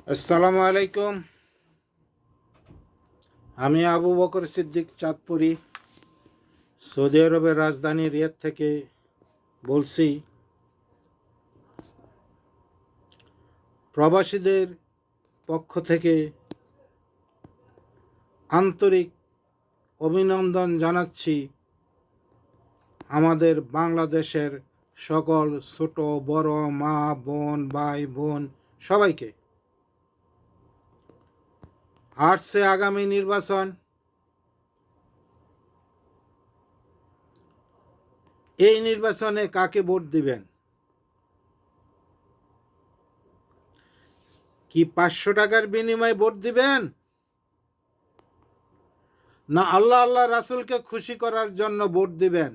আসসালামু আলাইকুম। আমি আবু বকর সিদ্দিক চাঁদপুরি সৌদি আরবের রাজধানী রিয়াদ থেকে বলছি। প্রবাসীদের পক্ষ থেকে আন্তরিক অভিনন্দন জানাচ্ছি আমাদের বাংলাদেশের সকল ছোট বড় মা বোন ভাই বোন সবাইকে। আসছে আগামী নির্বাচন। এই নির্বাচনে কাকে ভোট দিবেন? কি 500 টাকার বিনিময়ে ভোট দিবেন, না আল্লাহ আল্লাহ রাসূলকে খুশি করার জন্য ভোট দিবেন?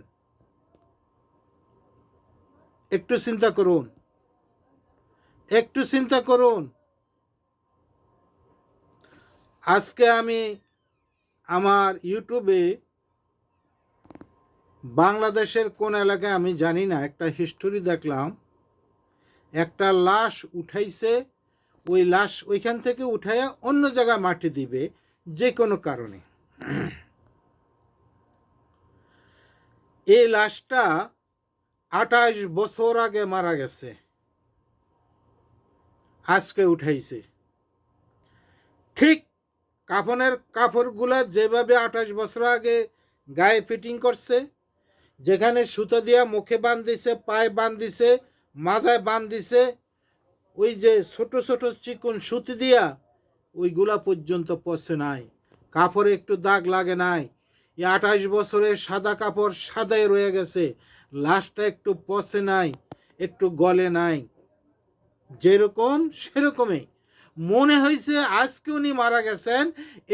একটু চিন্তা করুন, একটু চিন্তা করুন। আজকে আমি আমার ইউটিউবে বাংলাদেশের কোন এলাকায় আমি জানি না, একটা হিস্টোরি দেখলাম। একটা লাশ উঠাইছে, ওই লাশ ওইখান থেকে উঠাইয়া অন্য জায়গায় মাটি দিবে যে কোনো কারণে। এই লাশটা 28 বছর আগে মারা গেছে, আজকে উঠাইছে। ঠিক কাফনের কাপড়গুলা যেভাবে 28 বছর আগে গায়ে ফিটিং করছে, যেখানে সুতো দিয়া মুখে বাঁধিছে, পায়ে বাঁধিছে, মাজায় বাঁধিছে, ওই যে ছোট ছোট চিকন সুতি দিয়া ওইগুলা পর্যন্ত পচে নাই, কাপড়ে একটু দাগ লাগে নাই। এই 28 বছরের সাদা কাপড় সাদাই রয়ে গেছে, লাশটা একটু পচে নাই, একটু গলে নাই। যেরকম সেরকমই মনে হয়েছে আজকে উনি মারা গেছেন,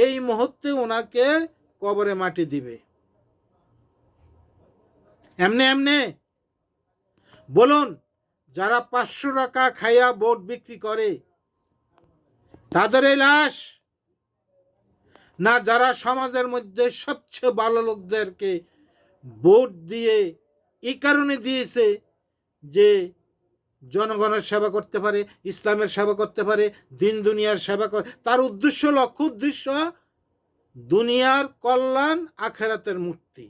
এই মুহূর্তে ওনাকে কবরে মাটি দিবে। এমনি এমনি বলুন, যারা 500 টাকা খাইয়া ভোট বিক্রি করে তাদের এই লাশ, না যারা সমাজের মধ্যে সবচেয়ে ভালো লোকদেরকে ভোট দিয়ে এই কারণে দিয়েছে যে জনগণের সেবা করতে পারে, ইসলামের সেবা করতে পারে, দিন দুনিয়ার সেবা করে, তার উদ্দেশ্য লক্ষ্য উদ্দেশ্য দুনিয়ার কল্যাণ আখেরাতের মুক্তি।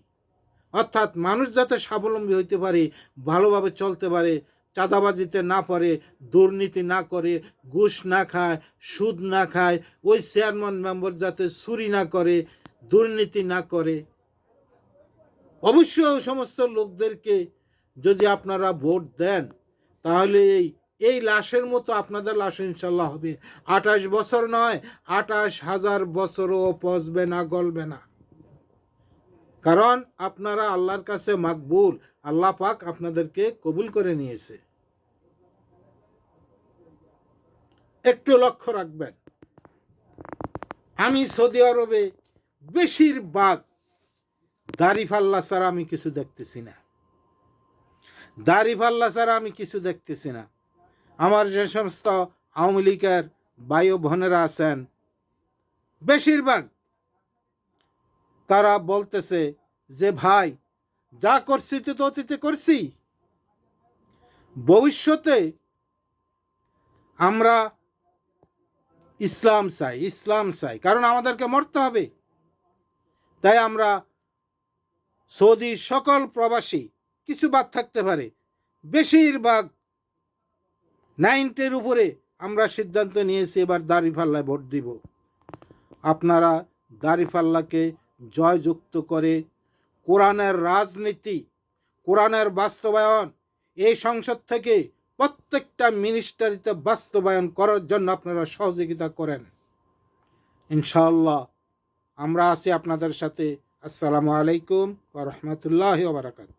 অর্থাৎ মানুষ যাতে স্বাবলম্বী হইতে পারে, ভালোভাবে চলতে পারে, চাঁদাবাজিতে না পারে, দুর্নীতি না করে, ঘুষ না খায়, সুদ না খায়, ওই চেয়ারম্যান মেম্বার যাতে চুরি না করে, দুর্নীতি না করে। অবশ্যই ওই সমস্ত লোকদেরকে যদি আপনারা ভোট দেন, তাহলে এই লাশের মতো আপনাদের লাশ ইনশাল্লাহ হবে। 28 বছর নয়, 28,000 বছরও পচবে না, গলবে না। কারণ আপনারা আল্লাহর কাছে মাকবুল, আল্লাহ পাক আপনাদেরকে কবুল করে নিয়েছে। একটু লক্ষ্য রাখবেন, আমি সৌদি আরবে বেশিরভাগ দাড়িপাল্লা ছাড়া আমি কিছু দেখতেছি না, দাড়িপাল্লা ছাড়া আমি কিছু দেখতেছি না। আমার যে সমস্ত আওয়ামী লীগের ভাই ও বোনেরা আছেন, বেশিরভাগ তারা বলতেছে যে ভাই যা করছি তো অতীতে করছি, ভবিষ্যতে আমরা ইসলাম চাই, ইসলাম চাই, কারণ আমাদেরকে মরতে হবে। তাই আমরা সৌদি সকল প্রবাসী, কিছু বাদ থাকতে পারে, বেশিরভাগ 90-এর উপরে আমরা সিদ্ধান্ত নিয়েছি এবার দাড়িপাল্লায় ভোট দিব। আপনারা দাড়িপাল্লাকে জয়যুক্ত করে কোরআনের রাজনীতি, কোরআনের বাস্তবায়ন এই সংসদ থেকে প্রত্যেকটা মিনিস্টারিতে বাস্তবায়ন করার জন্য আপনারা সহযোগিতা করেন। ইনশাআল্লাহ আমরা আছি আপনাদের সাথে। আসসালামু আলাইকুম ওয়া রাহমাতুল্লাহি ওয়া বারাকাতুহু।